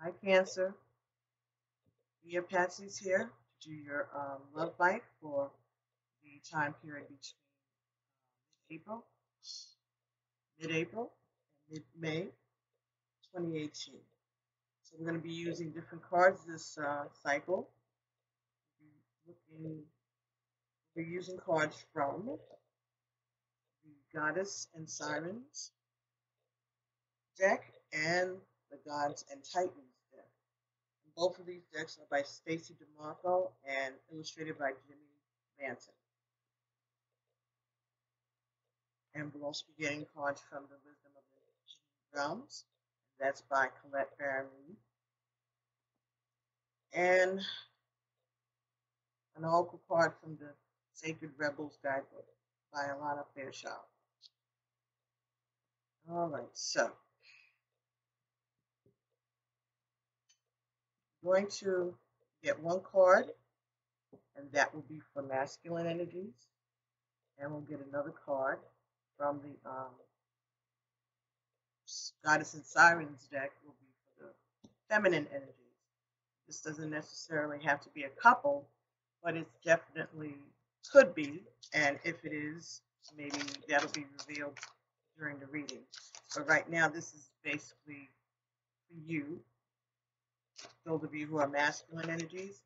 Hi, Cancer. Your Patsy's here to do your love bite for the time period between April, mid-April, and mid-May 2018. So we're going to be using different cards this cycle. Looking, we're using cards from the Goddess and Sirens deck and the Gods and Titans deck. And both of these decks are by Stacy DeMarco and illustrated by Jimmy Manton. And we'll also be getting cards from the Wisdom of the Hidden Realms. That's by Colette Baron. And an oracle card from the Sacred Rebels Guidebook by Alana Fairchild. All right, so I'm going to get one card, and that will be for masculine energies. And we'll get another card from the Goddess and Sirens deck, will be for the feminine energies. This doesn't necessarily have to be a couple, but it definitely could be. And if it is, maybe that'll be revealed during the reading. But right now, this is basically for you, those of you who are masculine energies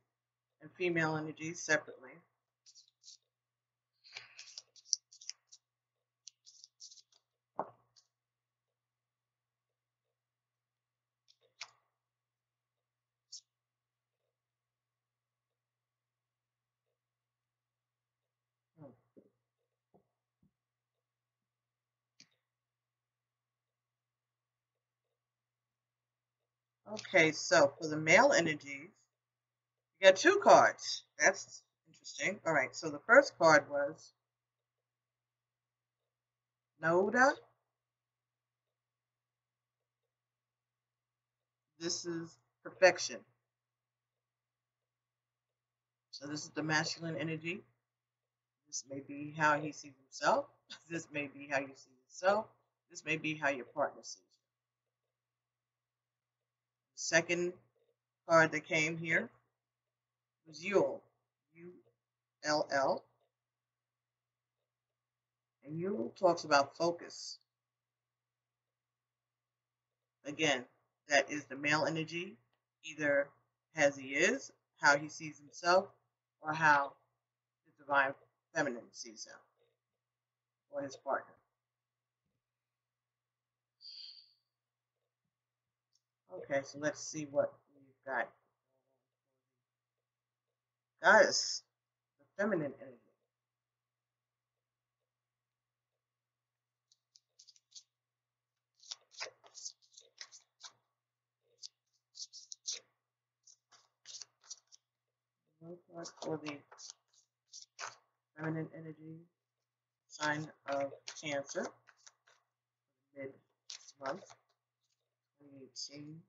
and female energies separately. Okay, so for the male energies, you got two cards. That's interesting. All right, so the first card was Noda. This is perfection. So this is the masculine energy. This may be how he sees himself. This may be how you see yourself. This may be how your partner sees you. The second card that came here was Yule. U-L-L. And Yule talks about focus. Again, that is the male energy, either as he is, how he sees himself, or how the divine feminine sees him, or his partner. Okay, so let's see what we've got. Goddess, the feminine energy. One card for the feminine energy, sign of Cancer, mid-month, 2018,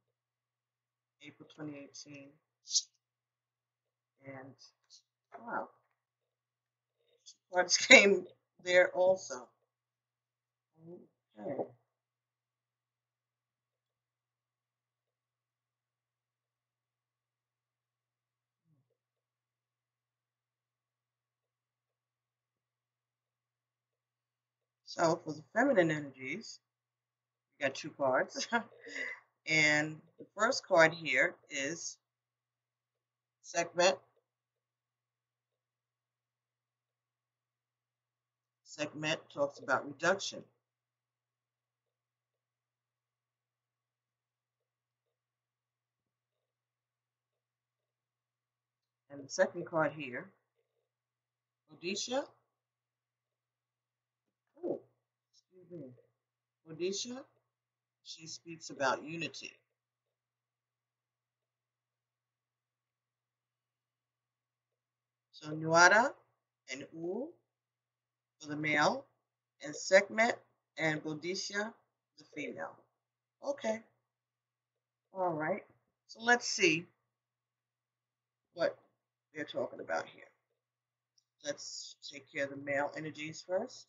April 2018, and wow, two cards came there also. Okay. So for the feminine energies, we got two cards. And the first card here is Segment. Segment talks about reduction. And the second card here, Odisha. Oh, excuse me. Odisha, she speaks about unity. So Nuada and U for the male, and Segment and Bodhisha the female. Okay. All right. So let's see what they're talking about here. Let's take care of the male energies first.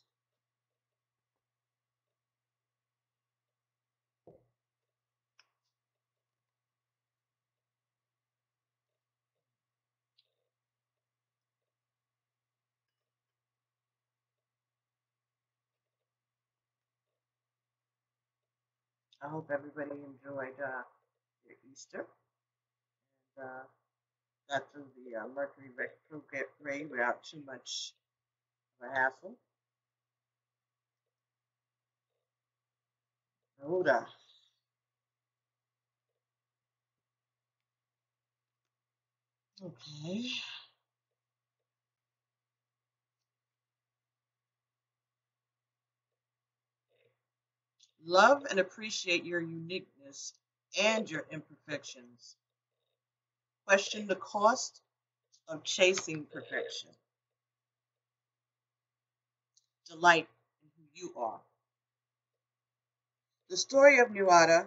I hope everybody enjoyed their Easter and got through the Mercury retrograde without too much of a hassle. Oda. Okay. Love and appreciate your uniqueness and your imperfections. Question the cost of chasing perfection. Delight in who you are. The story of Nuada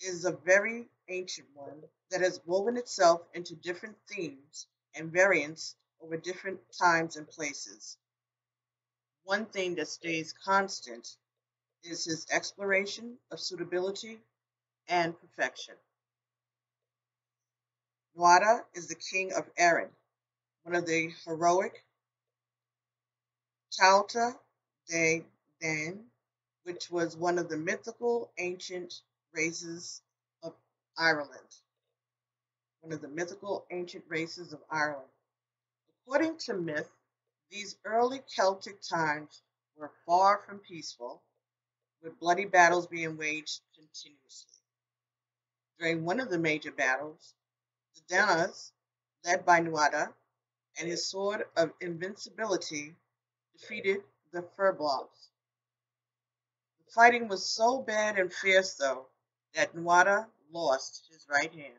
is a very ancient one that has woven itself into different themes and variants over different times and places. One thing that stays constant is his exploration of suitability and perfection. Nuada is the king of Erin, one of the heroic Chalta de Dan, which was one of the mythical ancient races of Ireland. One of the mythical ancient races of Ireland. According to myth, these early Celtic times were far from peaceful, with bloody battles being waged continuously. During one of the major battles, the Danas, led by Nuada and his sword of invincibility, defeated the Furbolgs. The fighting was so bad and fierce, though, that Nuada lost his right hand.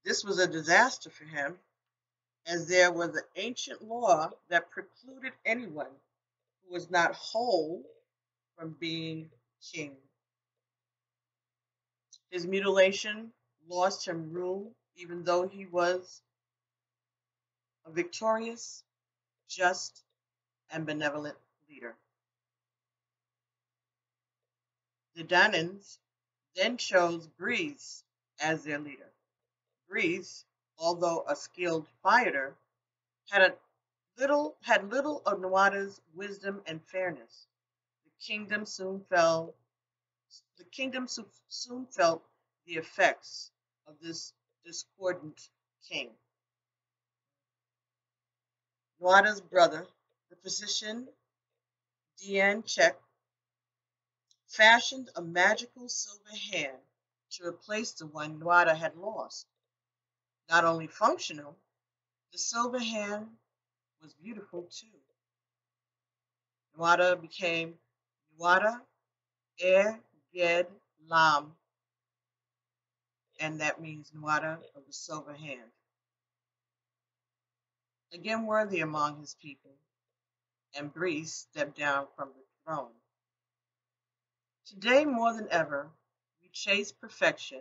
This was a disaster for him, as there was an ancient law that precluded anyone who was not whole from being king. His mutilation lost him rule, even though he was a victorious, just, and benevolent leader. The Danans then chose Breeze as their leader. Breeze, although a skilled fighter, had little of Nuada's wisdom and fairness. The kingdom soon fell. The kingdom soon felt the effects of this discordant king. Nuada's brother, the physician Dian Chek, fashioned a magical silver hand to replace the one Nuada had lost. Not only functional, the silver hand was beautiful too. Nuada became Nuada Er Ged Lam, and that means Nuada of the silver hand. Again worthy among his people, and Breeze stepped down from the throne. Today, more than ever, we chase perfection,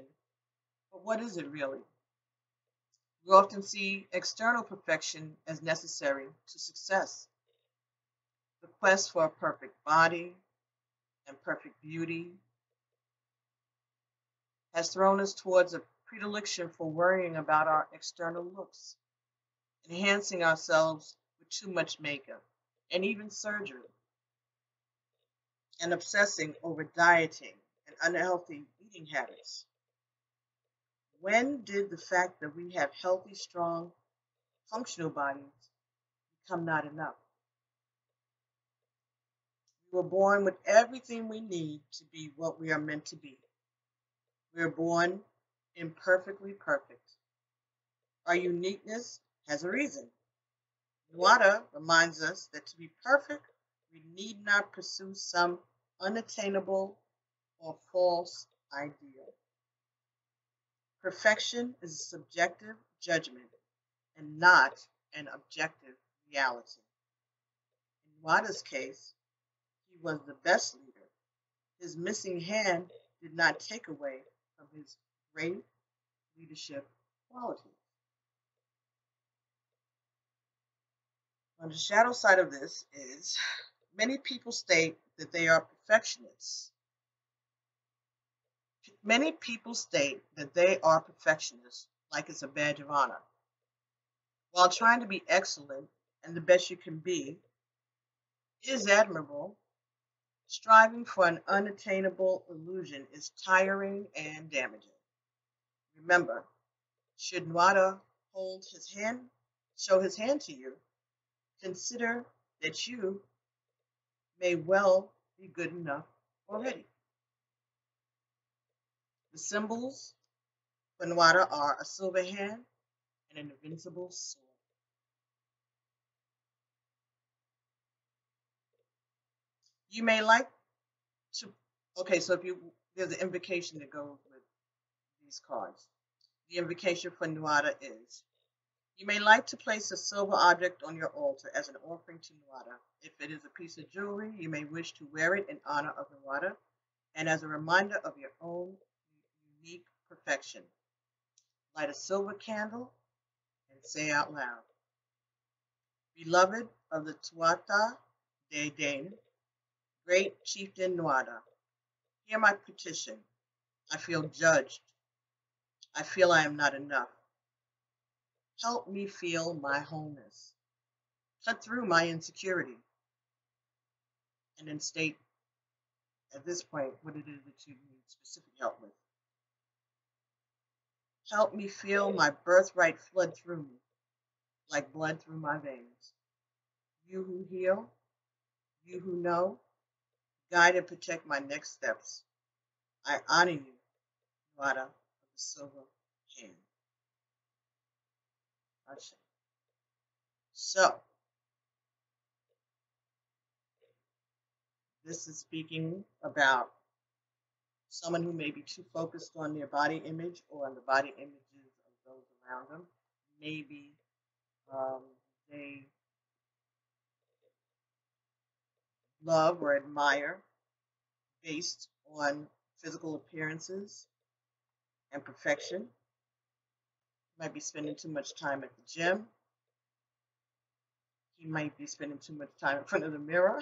but what is it really? We often see external perfection as necessary to success. The quest for a perfect body and perfect beauty has thrown us towards a predilection for worrying about our external looks, enhancing ourselves with too much makeup and even surgery, and obsessing over dieting and unhealthy eating habits. When did the fact that we have healthy, strong, functional bodies become not enough? We were born with everything we need to be what we are meant to be. We are born imperfectly perfect. Our uniqueness has a reason. Nuada reminds us that to be perfect, we need not pursue some unattainable or false ideal. Perfection is a subjective judgment and not an objective reality. In Nuada's case, he was the best leader. His missing hand did not take away from his great leadership qualities. On the shadow side of this is many people state that they are perfectionists. Many people state that they are perfectionists like it's a badge of honor. While trying to be excellent and the best you can be, is admirable. Striving for an unattainable illusion is tiring and damaging. Remember, should Nwada hold his hand, show his hand to you, consider that you may well be good enough already. The symbols for Nwada are a silver hand and an invincible sword. You may like to, okay, so if you, there's an invocation that goes with these cards. The invocation for Nwada is, you may like to place a silver object on your altar as an offering to Nwada. If it is a piece of jewelry, you may wish to wear it in honor of Nwada and as a reminder of your own unique perfection. Light a silver candle and say out loud, Beloved of the Tuatha De Danann, great chieftain Nwada, hear my petition. I feel judged. I feel I am not enough. Help me feel my wholeness. Cut through my insecurity. And then state at this point what it is that you need specific help with. Help me feel my birthright flood through me, like blood through my veins. You who heal, you who know, guide and protect my next steps. I honor you, Nwada of the silver hand. So, this is speaking about someone who may be too focused on their body image or on the body images of those around them. Maybe they love or admire based on physical appearances and perfection. Might be spending too much time at the gym. He might be spending too much time in front of the mirror.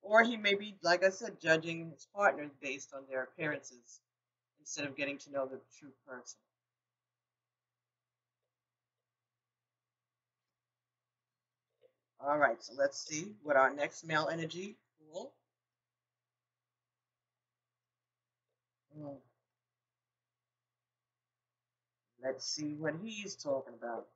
Or he may be, like I said, judging his partners based on their appearances instead of getting to know the true person. All right, so let's see what our next male energy will. Let's see what he's talking about.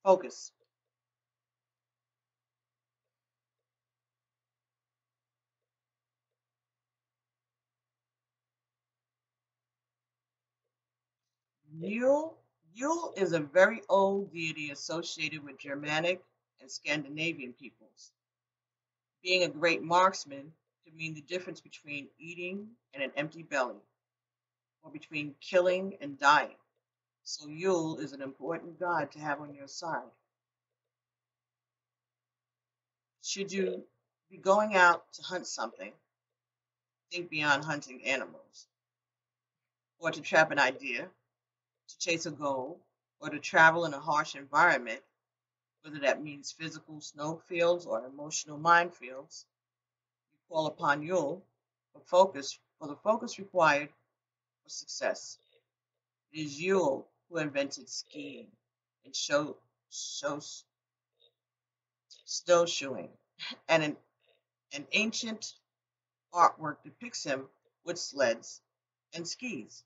Focus. Yule is a very old deity associated with Germanic and Scandinavian peoples. Being a great marksman could mean the difference between eating and an empty belly, or between killing and dying. So Yule is an important god to have on your side. Should you be going out to hunt something, think beyond hunting animals, or to trap an idea, to chase a goal, or to travel in a harsh environment, whether that means physical snowfields or emotional minefields, you call upon Yule for the focus required for success. It is Yule who invented skiing and snowshoeing, and an ancient artwork depicts him with sleds and skis.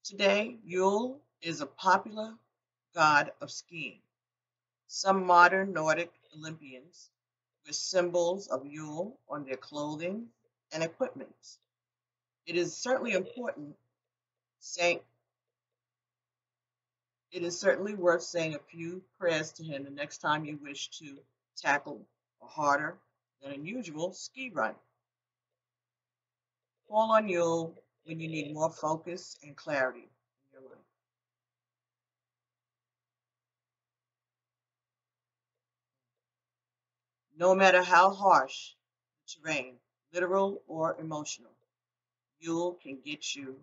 Today, Yule is a popular god of skiing. Some modern Nordic Olympians wear symbols of Yule on their clothing and equipment. It is certainly worth saying a few prayers to him the next time you wish to tackle a harder than unusual ski run. Call on Yule when you need more focus and clarity in your life. No matter how harsh the terrain, literal or emotional, Yule can get you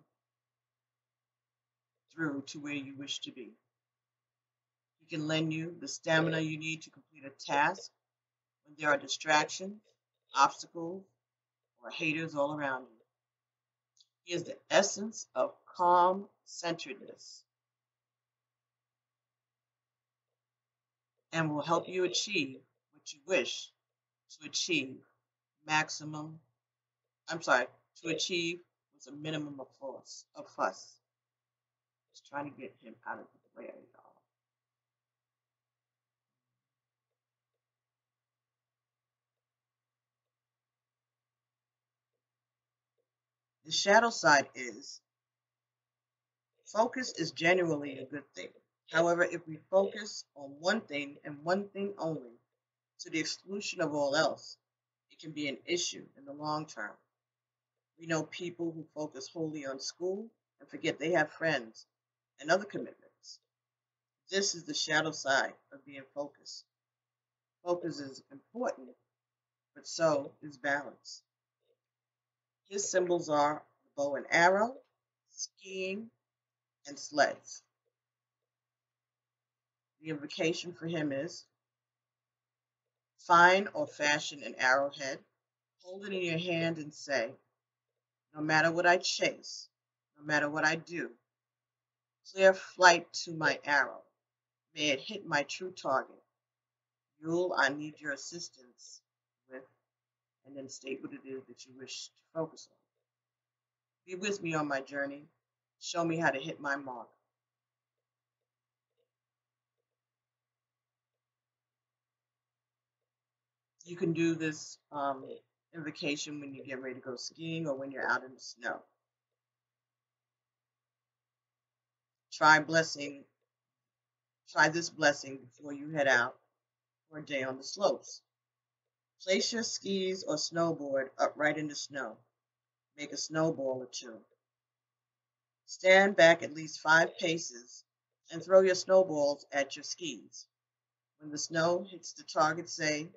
through to where you wish to be. He can lend you the stamina you need to complete a task when there are distractions, obstacles, or haters all around you. He is the essence of calm centeredness and will help you achieve what you wish to achieve maximum, I'm sorry, to achieve with a minimum of fuss. Just trying to get him out of the way, y'all. The shadow side is focus is genuinely a good thing. However, if we focus on one thing and one thing only to the exclusion of all else, it can be an issue in the long term. We know people who focus wholly on school and forget they have friends and other commitments. This is the shadow side of being focused. Focus is important, but so is balance. His symbols are the bow and arrow, skiing, and sleds. The invocation for him is find or fashion an arrowhead, hold it in your hand and say, no matter what I chase, no matter what I do, clear flight to my arrow. May it hit my true target. Yule, I need your assistance with, and then state what it is that you wish to focus on. Be with me on my journey. Show me how to hit my mark. You can do this invocation when you get ready to go skiing or when you're out in the snow. Try this blessing before you head out for a day on the slopes. Place your skis or snowboard upright in the snow. Make a snowball or two. Stand back at least 5 paces and throw your snowballs at your skis. When the snow hits the target, say,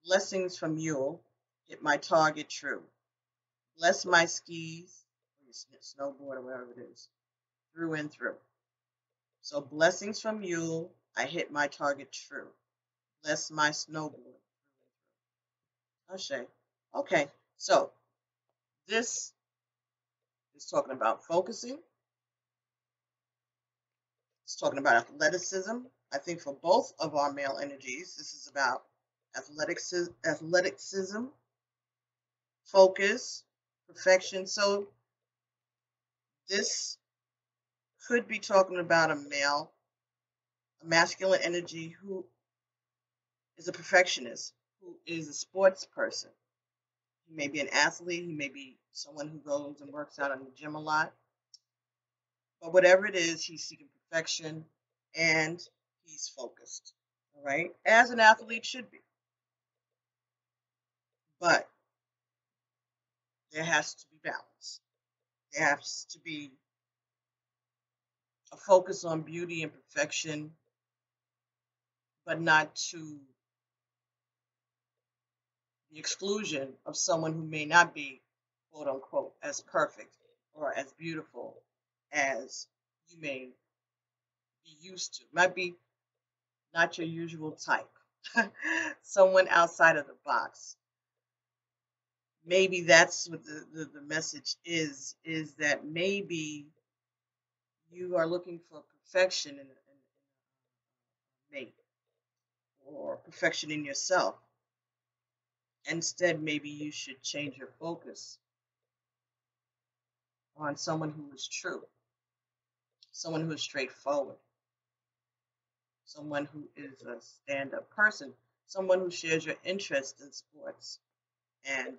blessings from Yule, hit my target true. Bless my skis, or your snowboard, or whatever it is, through and through. So blessings from Yule, I hit my target true. Bless my snowboard. Ashe. Okay, so this is talking about focusing. It's talking about athleticism. I think for both of our male energies, this is about athleticism, focus, perfection. So this could be talking about a masculine energy who is a perfectionist, who is a sports person. He may be an athlete, he may be someone who goes and works out in the gym a lot. But whatever it is, he's seeking perfection and he's focused. All right, as an athlete should be. But there has to be balance. There has to be a focus on beauty and perfection, but not to the exclusion of someone who may not be, quote unquote, as perfect or as beautiful as you may be used to. Might be not your usual type. Someone outside of the box. Maybe that's what the message is that maybe you are looking for perfection in a mate or perfection in yourself. Instead, maybe you should change your focus on someone who is true, someone who is straightforward, someone who is a stand-up person, someone who shares your interest in sports and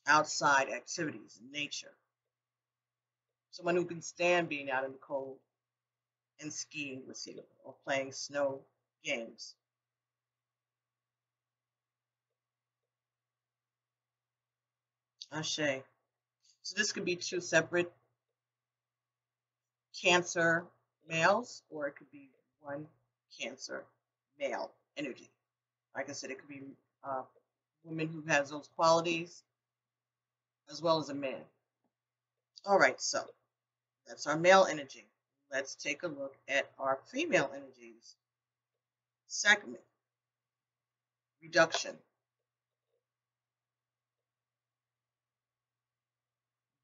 outside activities, nature, someone who can stand being out in the cold and skiing with you or playing snow games. Ashe. So this could be 2 separate Cancer males, or it could be 1 Cancer male energy. Like I said, it could be a woman who has those qualities as well as a man. All right, so that's our male energy. let's take a look at our female energies. Segment, reduction.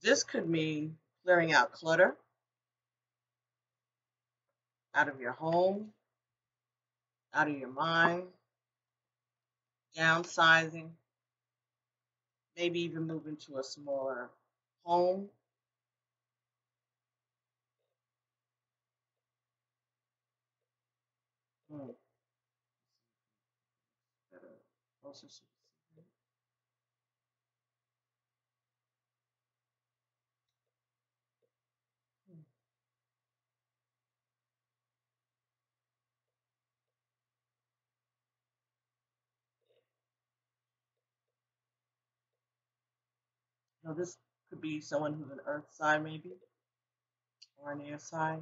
This could mean clearing out clutter out of your home, out of your mind, downsizing, maybe even moving to a smaller home. Hmm. Better, closer to the ceiling. Hmm. Now this could be someone who's an earth sign maybe, or an air sign.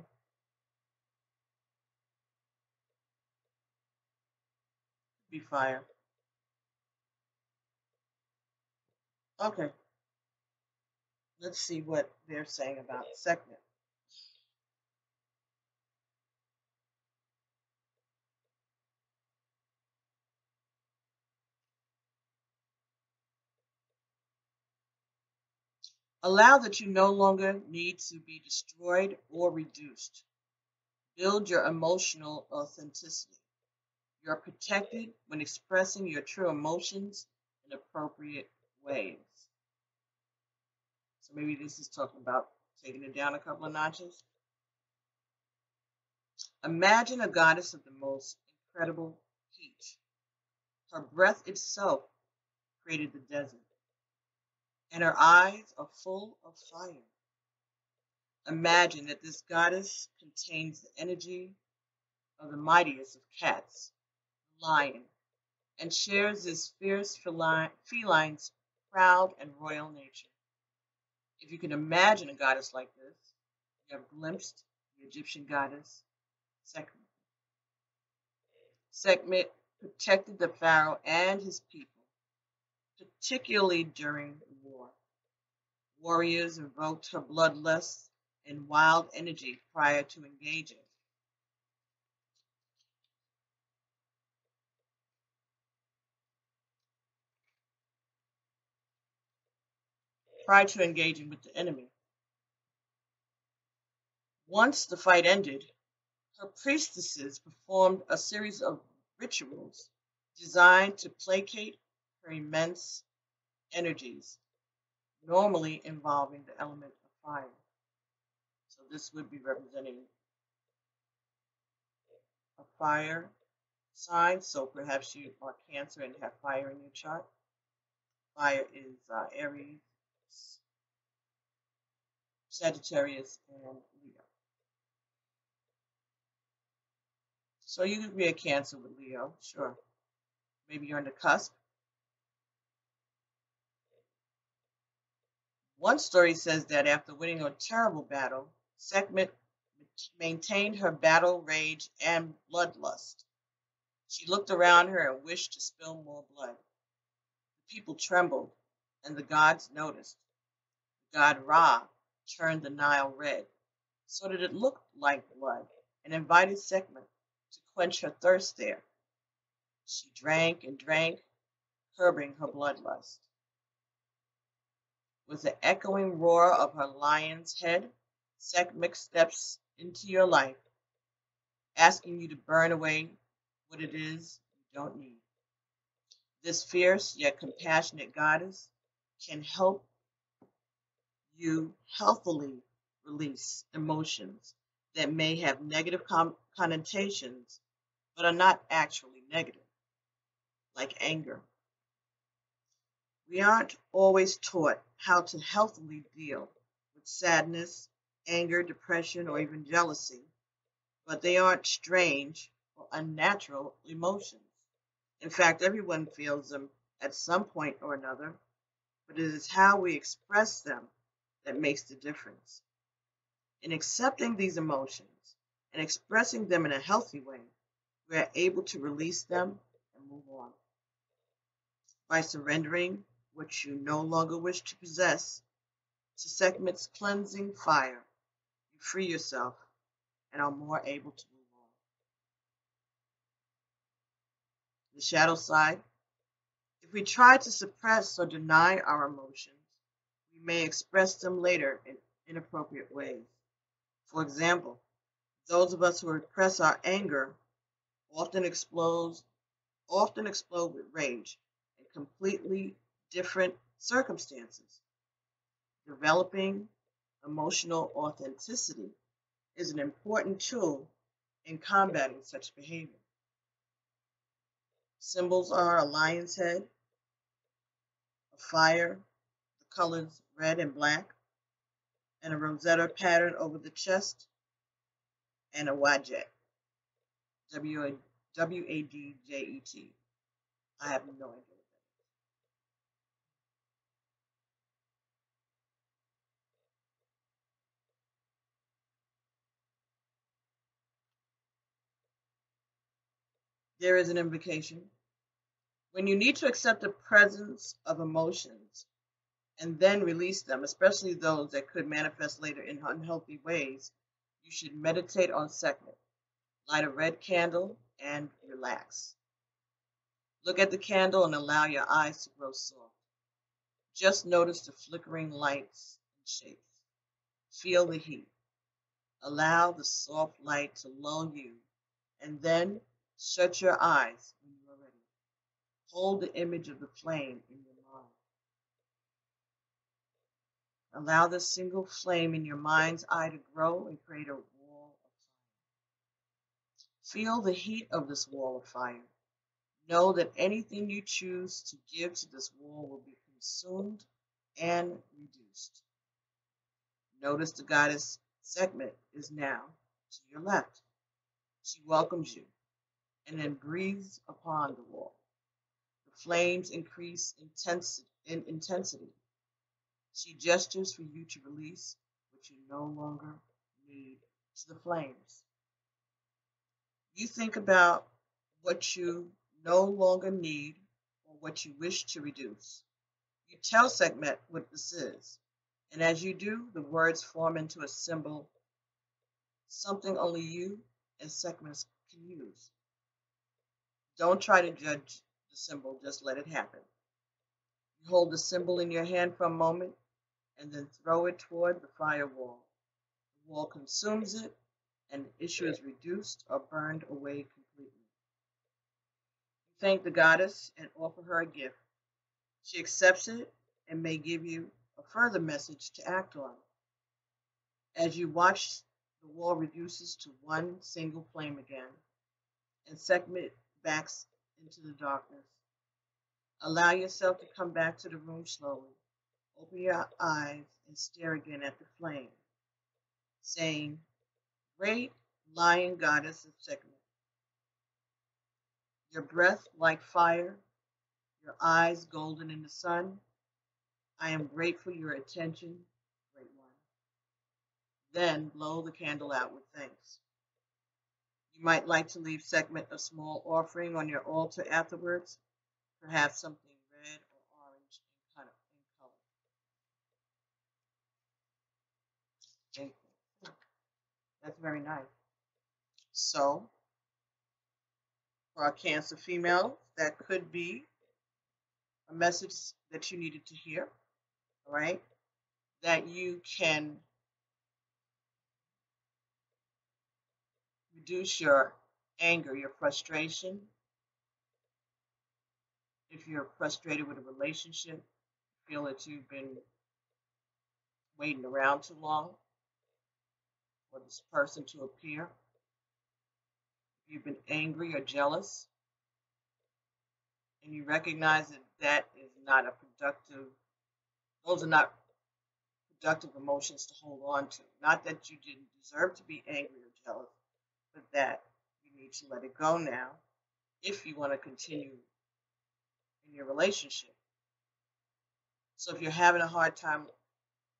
Could be fire. Okay, let's see what they're saying about segment. Allow that you no longer need to be destroyed or reduced. Build your emotional authenticity. You're protected when expressing your true emotions in appropriate ways. So maybe this is talking about taking it down a couple of notches. Imagine a goddess of the most incredible heat. Her breath itself created the desert, and her eyes are full of fire. Imagine that this goddess contains the energy of the mightiest of cats, the lion, and shares this fierce feline's proud and royal nature. If you can imagine a goddess like this, you have glimpsed the Egyptian goddess Sekhmet. Sekhmet protected the pharaoh and his people, particularly during war. Warriors invoked her bloodlust and wild energy prior to engaging. Prior to engaging with the enemy. Once the fight ended, her priestesses performed a series of rituals designed to placate her immense energies, normally involving the element of fire. So this would be representing a fire sign. So perhaps you are Cancer and have fire in your chart. Fire is Aries, Sagittarius, and Leo. So you could be a Cancer with Leo, sure. Maybe you're on the cusp. One story says that after winning a terrible battle, Sekhmet maintained her battle rage and bloodlust. She looked around her and wished to spill more blood. The people trembled, and the gods noticed. The god Ra turned the Nile red, so that it looked like blood, and invited Sekhmet to quench her thirst there. She drank and drank, curbing her bloodlust. With the echoing roar of her lion's head, Sekhmet steps into your life, asking you to burn away what it is you don't need. This fierce yet compassionate goddess can help you healthily release emotions that may have negative connotations but are not actually negative, like anger. We aren't always taught how to healthily deal with sadness, anger, depression, or even jealousy, but they aren't strange or unnatural emotions. In fact, everyone feels them at some point or another, but it is how we express them that makes the difference. In accepting these emotions and expressing them in a healthy way, we are able to release them and move on. By surrendering what you no longer wish to possess to Sekhmet's cleansing fire, you free yourself and are more able to move on. The shadow side: if we try to suppress or deny our emotions, we may express them later in inappropriate ways. For example, those of us who repress our anger often explode with rage in completely different circumstances. Developing emotional authenticity is an important tool in combating such behavior. Symbols are a lion's head, a fire, the colors red and black, and a Rosetta pattern over the chest, and a Wadjet, Wadjet. I have no idea. There is an invocation. When you need to accept the presence of emotions and then release them, especially those that could manifest later in unhealthy ways, you should meditate on Sekhmet. Light a red candle and relax. Look at the candle and allow your eyes to grow soft. Just notice the flickering lights and shapes. Feel the heat. Allow the soft light to lull you, and then shut your eyes when you are ready. Hold the image of the flame in your mind. Allow the single flame in your mind's eye to grow and create a wall of fire. Feel the heat of this wall of fire. Know that anything you choose to give to this wall will be consumed and reduced. Notice the goddess Sekhmet is now to your left. She welcomes you and then breathes upon the wall. The flames increase in intensity. She gestures for you to release what you no longer need to the flames. You think about what you no longer need or what you wish to reduce. You tell Sekhmet what this is, and as you do, the words form into a symbol, something only you and Sekhmet can use. Don't try to judge the symbol, just let it happen. You hold the symbol in your hand for a moment and then throw it toward the firewall. The wall consumes it, and the issue is reduced or burned away completely. You thank the goddess and offer her a gift. She accepts it and may give you a further message to act on. As you watch, the wall reduces to one single flame again, and Sekhmet backs into the darkness. Allow yourself to come back to the room slowly. Open your eyes and stare again at the flame, saying, "Great lion goddess of Sekhmet, your breath like fire, your eyes golden in the sun, I am grateful for your attention, great one." Then blow the candle out with thanks. You might like to leave Sekhmet a small offering on your altar afterwards, perhaps something red or orange in color. That's very nice. So, for our Cancer female, that could be a message that you needed to hear, all right? That you can reduce your anger, your frustration. If you're frustrated with a relationship, feel that you've been waiting around too long for this person to appear. If you've been angry or jealous, and you recognize that that is not a productive, those are not productive emotions to hold on to. Not that you didn't deserve to be angry or jealous, but that you need to let it go now if you want to continue in your relationship. So if you're having a hard time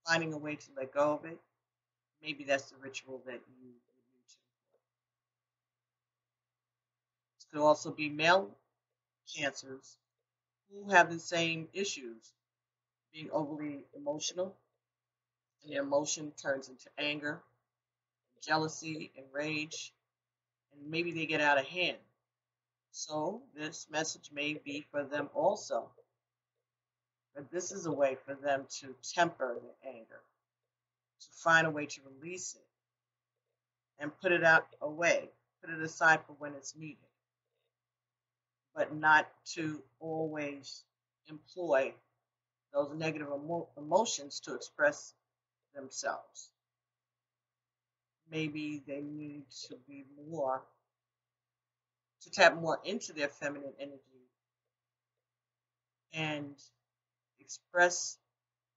finding a way to let go of it, maybe that's the ritual that you would need to. This could also be male cancers who have the same issues, being overly emotional, and the emotion turns into anger, jealousy and rage, and maybe they get out of hand. So this message may be for them also. But this is a way for them to temper their anger, to find a way to release it and put it out away, put it aside for when it's needed, but not to always employ those negative emotions to express themselves. Maybe they need to be more, to tap more into their feminine energy and express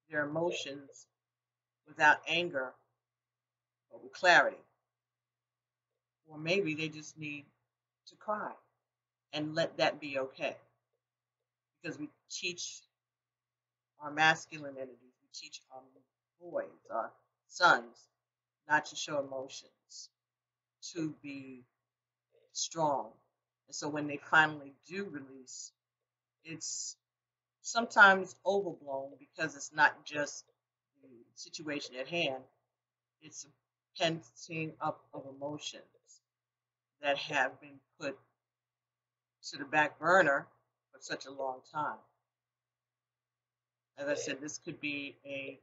their emotions without anger, but with clarity. Or maybe they just need to cry and let that be okay. Because we teach our masculine energies, we teach our boys, our sons, not to show emotions, to be strong. And so when they finally do release, it's sometimes overblown because it's not just the situation at hand, it's a penting up of emotions that have been put to the back burner for such a long time. As I said, this could be a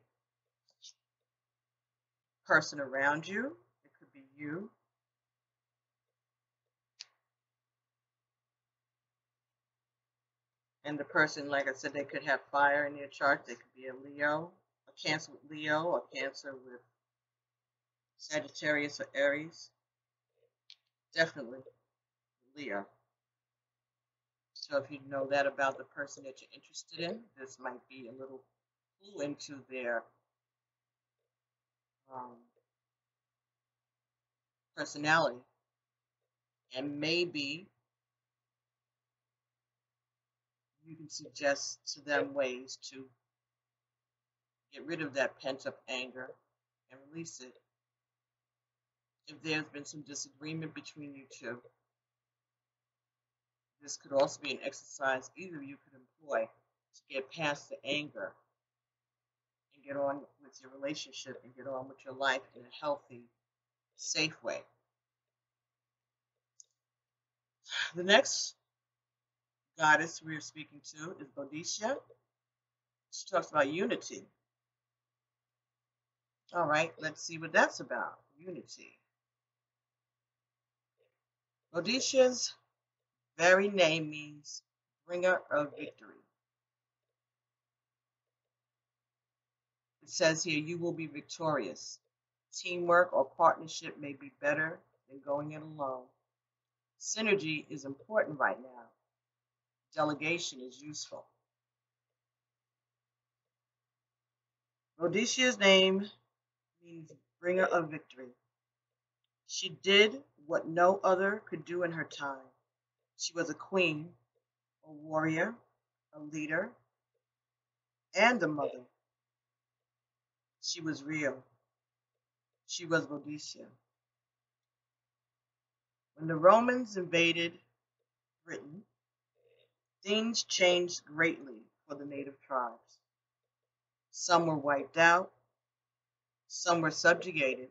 person around you, it could be you. And the person, like I said, they could have fire in their chart. They could be a Leo, a Cancer with Leo, a Cancer with Sagittarius or Aries. Definitely Leo. So if you know that about the person that you're interested in, this might be a little clue into their personality. And maybe you can suggest to them ways to get rid of that pent-up anger and release it. If there's been some disagreement between you two, this could also be an exercise either of you could employ to get past the anger and get on with your relationship and get on with your life in a healthy, safe way. The next goddess we are speaking to is Bodhisattva. She talks about unity. All right, let's see what that's about. Unity. Bodhisattva's very name means bringer of victory. It says here, you will be victorious. Teamwork or partnership may be better than going it alone. Synergy is important right now. Delegation is useful. Bodhisattva's name means bringer of victory. She did what no other could do in her time. She was a queen, a warrior, a leader, and a mother. She was real. She was Bodhisattva. When the Romans invaded Britain, things changed greatly for the native tribes. Some were wiped out, some were subjugated,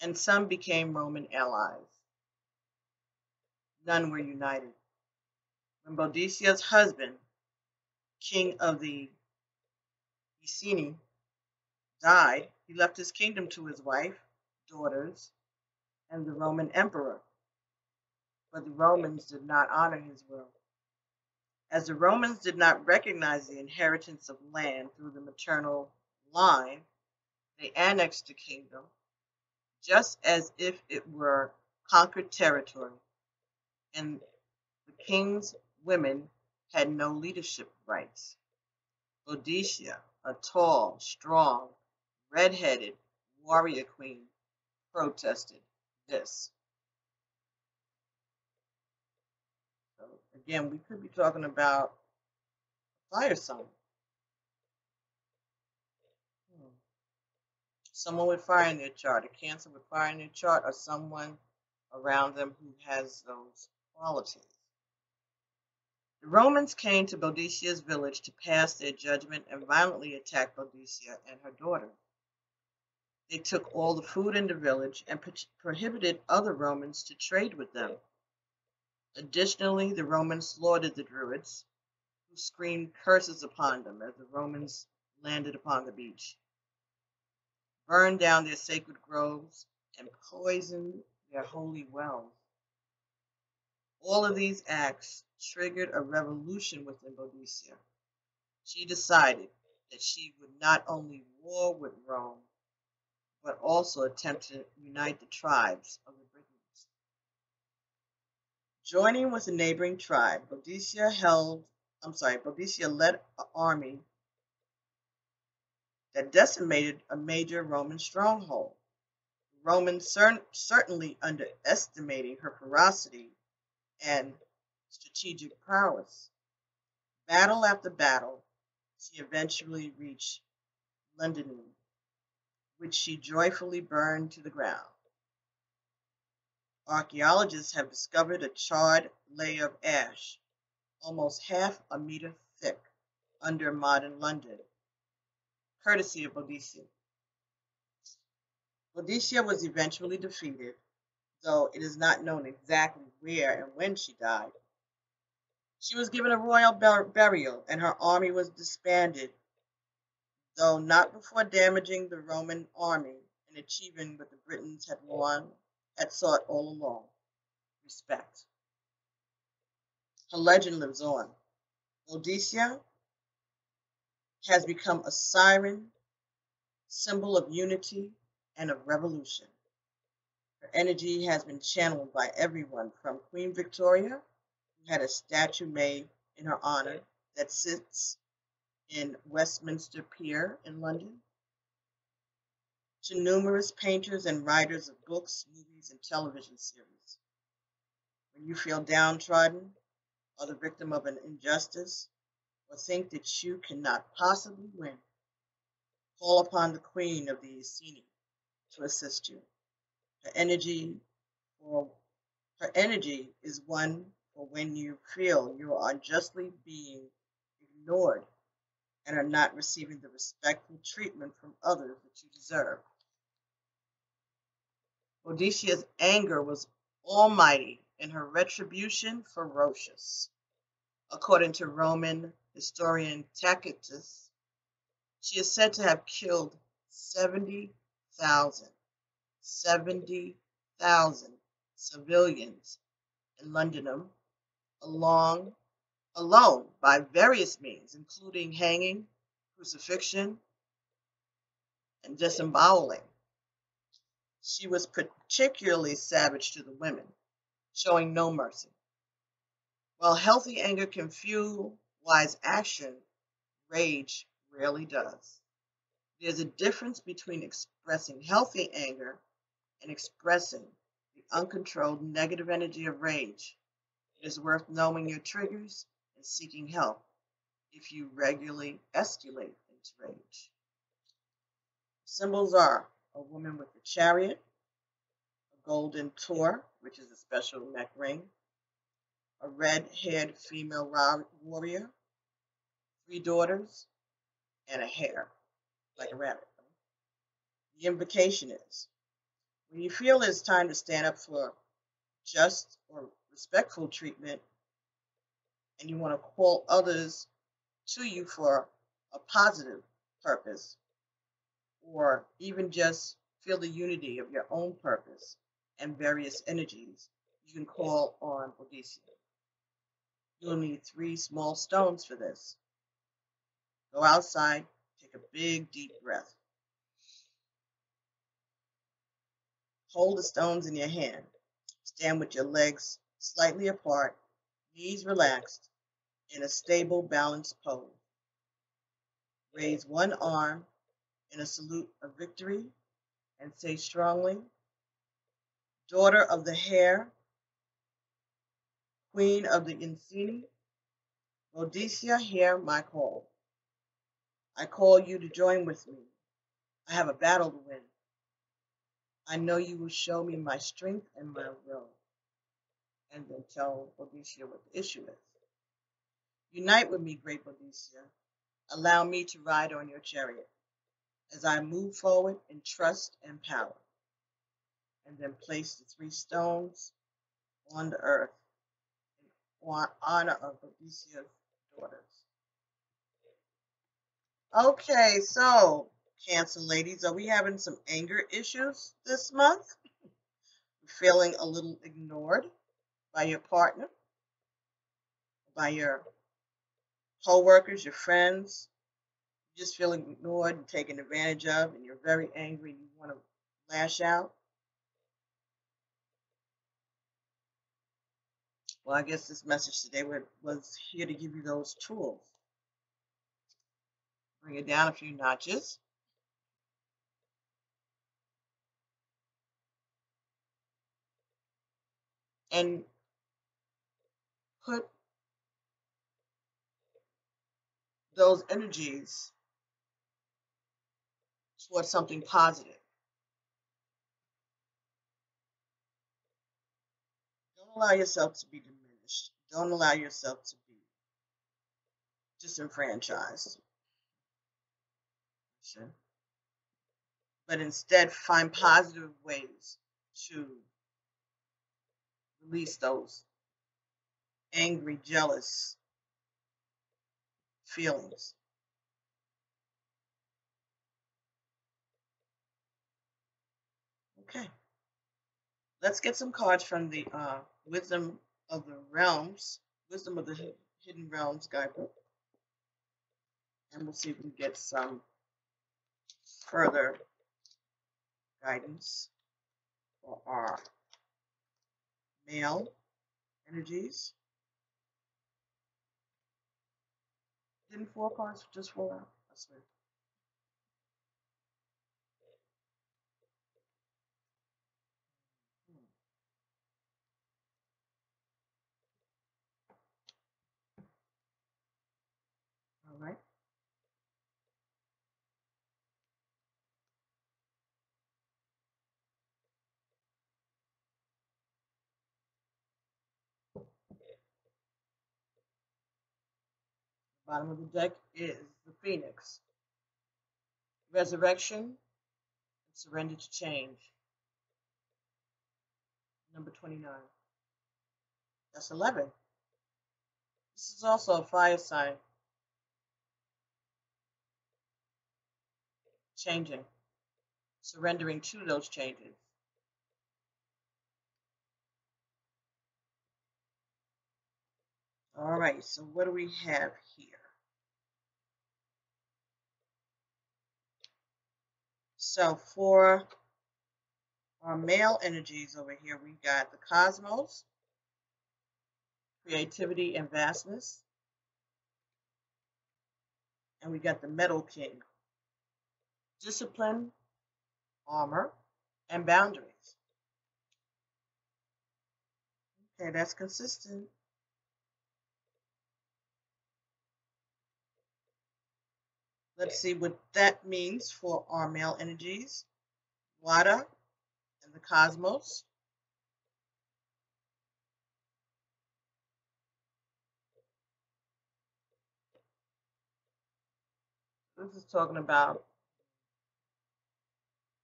and some became Roman allies. None were united. When Bodhisattva's husband, king of the Iceni, died, he left his kingdom to his wife, daughters, and the Roman emperor. But the Romans did not honor his will. As the Romans did not recognize the inheritance of land through the maternal line, they annexed the kingdom just as if it were conquered territory, and the king's women had no leadership rights. Boadicea, a tall, strong, red-headed warrior queen, protested this. So again, we could be talking about fire sign. Someone with fire in their chart, a Cancer with fire in their chart, or someone around them who has those qualities. The Romans came to Boadicea's village to pass their judgment and violently attacked Boadicea and her daughter. They took all the food in the village and prohibited other Romans to trade with them. Additionally, the Romans slaughtered the Druids, who screamed curses upon them as the Romans landed upon the beach, burned down their sacred groves, and poisoned their holy wells. All of these acts triggered a revolution within Boadicea. She decided that she would not only war with Rome, but also attempt to unite the tribes of the Britons. Joining with a neighboring tribe, Boadicea led an army that decimated a major Roman stronghold. The Romans certainly underestimating her ferocity and strategic prowess. Battle after battle, she eventually reached Londinium, which she joyfully burned to the ground. Archaeologists have discovered a charred layer of ash, almost half a meter thick, under modern London, courtesy of Boadicea. Boadicea was eventually defeated, though it is not known exactly where and when she died. She was given a royal burial, and her army was disbanded, though not before damaging the Roman army and achieving what the Britons had sought all along: respect. Her legend lives on. Boadicea has become a siren, symbol of unity and of revolution. Her energy has been channeled by everyone from Queen Victoria, who had a statue made in her honor that sits in Westminster Pier in London, to numerous painters and writers of books, movies, and television series. When you feel downtrodden or the victim of an injustice, or think that you cannot possibly win, call upon the Queen of the Iceni to assist you. Her energy is one for when you feel you are unjustly being ignored and are not receiving the respectful treatment from others that you deserve. Boadicea's anger was almighty and her retribution ferocious. According to Roman historian Tacitus, she is said to have killed 70,000 civilians in Londinium alone by various means, including hanging, crucifixion, and disemboweling. She was particularly savage to the women, showing no mercy. While healthy anger can fuel wise action, rage rarely does. There's a difference between expressing healthy anger and expressing the uncontrolled negative energy of rage. It is worth knowing your triggers and seeking help if you regularly escalate into rage. Symbols are a woman with a chariot, a golden tor, which is a special neck ring, a red-haired female warrior, 3 daughters, and a hare, like a rabbit. The invocation is, when you feel it's time to stand up for just or respectful treatment, and you want to call others to you for a positive purpose, or even just feel the unity of your own purpose and various energies, you can call on Boadicea. You'll need 3 small stones for this. Go outside, take a big, deep breath. Hold the stones in your hand. Stand with your legs slightly apart, knees relaxed, in a stable, balanced pose. Raise one arm in a salute of victory and say strongly, "Daughter of the hare, Queen of the Iceni, Boadicea, hear my call. I call you to join with me. I have a battle to win. I know you will show me my strength and my will." And then tell Boadicea what the issue is. "Unite with me, great Boadicea. Allow me to ride on your chariot. as I move forward in trust and power. And then place the 3 stones on the earth in honor of Odysseus' daughters. Okay, so Cancer ladies, are we having some anger issues this month? Feeling a little ignored by your partner, by your co-workers, your friends? Just feeling ignored and taken advantage of, and you're very angry and you want to lash out? Well, I guess this message today was here to give you those tools. Bring it down a few notches. And put those energies towards something positive. Don't allow yourself to be diminished. Don't allow yourself to be disenfranchised. But instead, find positive ways to release those angry, jealous feelings. Okay. Let's get some cards from the Wisdom of the Realms, Wisdom of the Hidden Realms guidebook. And we'll see if we can get some further guidance for our male energies. Didn't 4 cards just fall out? I swear. All right. Bottom of the deck is the Phoenix. Resurrection and surrender to change. Number 29. That's 11. This is also a fire sign. Changing. Surrendering to those changes. All right, so what do we have here? So for our male energies over here, we got the cosmos, creativity and vastness, and we got the metal king, discipline, armor, and boundaries. Okay, that's consistent. Let's see what that means for our male energies. Water and the cosmos. This is talking about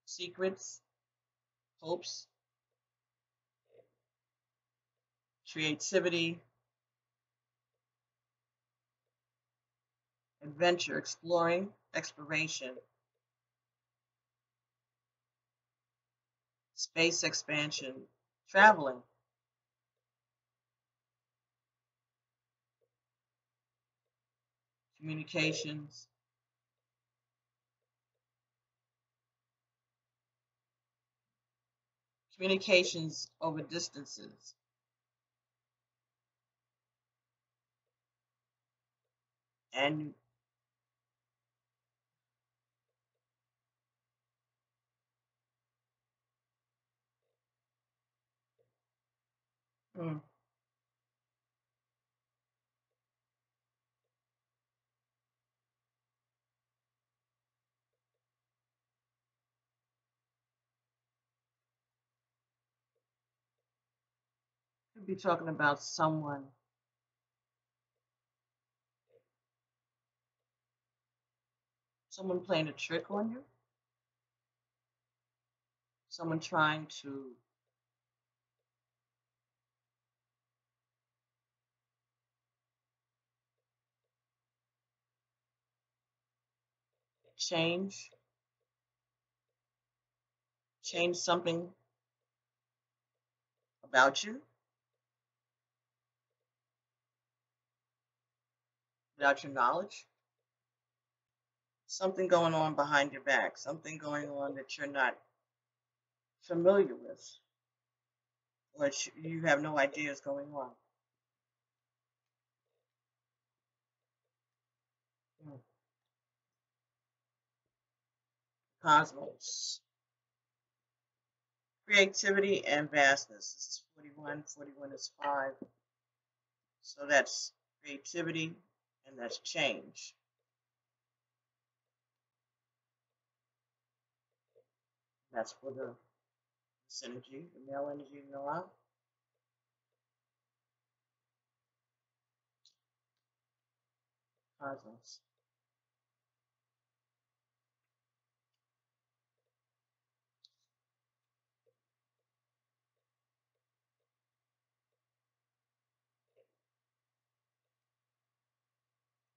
secrets, hopes, creativity, adventure, exploring, exploration, space expansion, traveling. Communications, communications over distances, and could be talking about someone playing a trick on you. someone trying to change something about you without your knowledge. Something going on behind your back, something going on that you're not familiar with, or you have no idea is going on. Hmm. Cosmos. Creativity and vastness. This is 41. 41 is 5. So that's creativity and that's change. That's for this energy, the male energy in the law. Cosmos.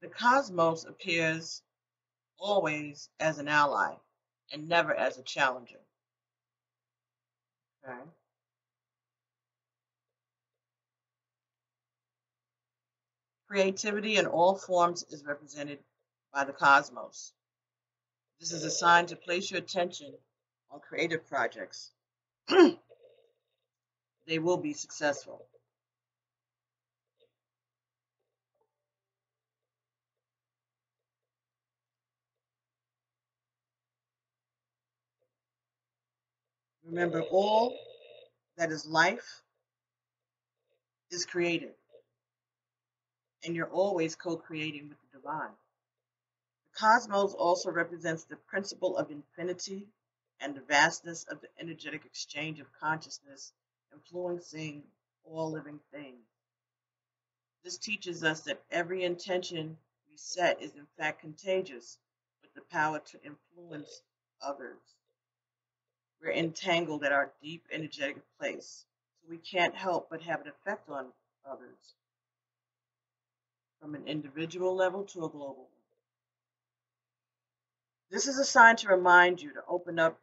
The cosmos appears always as an ally and never as a challenger. Okay? Creativity in all forms is represented by the cosmos. This is a sign to place your attention on creative projects. They will be successful. Remember, all that is life is created, and you're always co-creating with the divine. The cosmos also represents the principle of infinity and the vastness of the energetic exchange of consciousness influencing all living things. This teaches us that every intention we set is in fact contagious with the power to influence others. We're entangled at our deep energetic place, so we can't help but have an effect on others, from an individual level to a global one. This is a sign to remind you to open up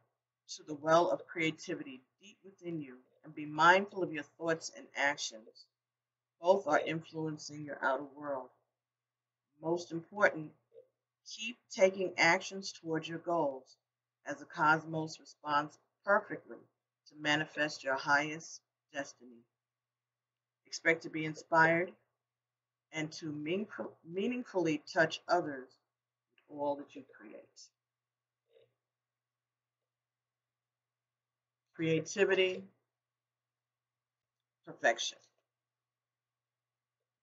to the well of creativity deep within you and be mindful of your thoughts and actions. Both are influencing your outer world. Most important, keep taking actions towards your goals as the cosmos responds perfectly to manifest your highest destiny. Expect to be inspired and to meaningfully touch others with all that you create. Creativity, perfection.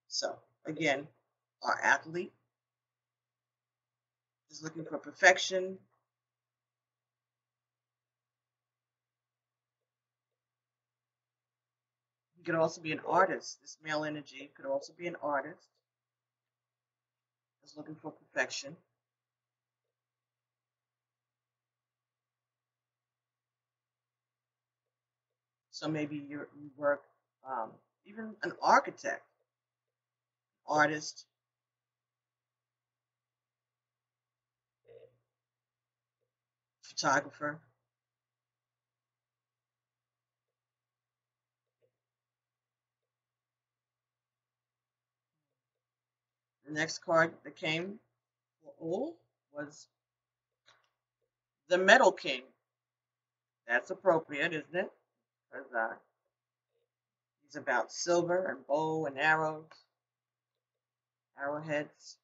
So, again, our athlete is looking for perfection. He could also be an artist. This male energy could also be an artist that's looking for perfection. So maybe you work, even an architect, artist, photographer. The next card that came for all was the Metal King. That's appropriate, isn't it? Because he's about silver and bow and arrows, arrowheads.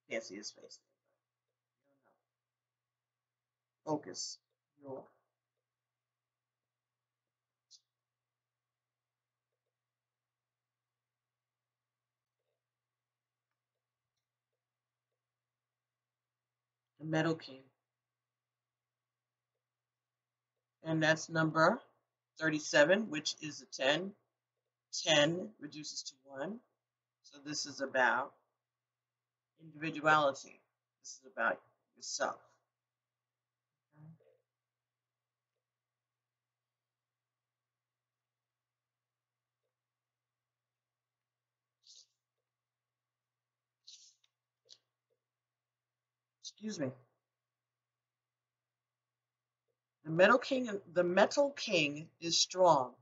You can't see his face. Focus. Your the Metal King. And that's number 37, which is a 10. 10 reduces to 1. So this is about individuality. This is about yourself. Excuse me. The Metal King is strong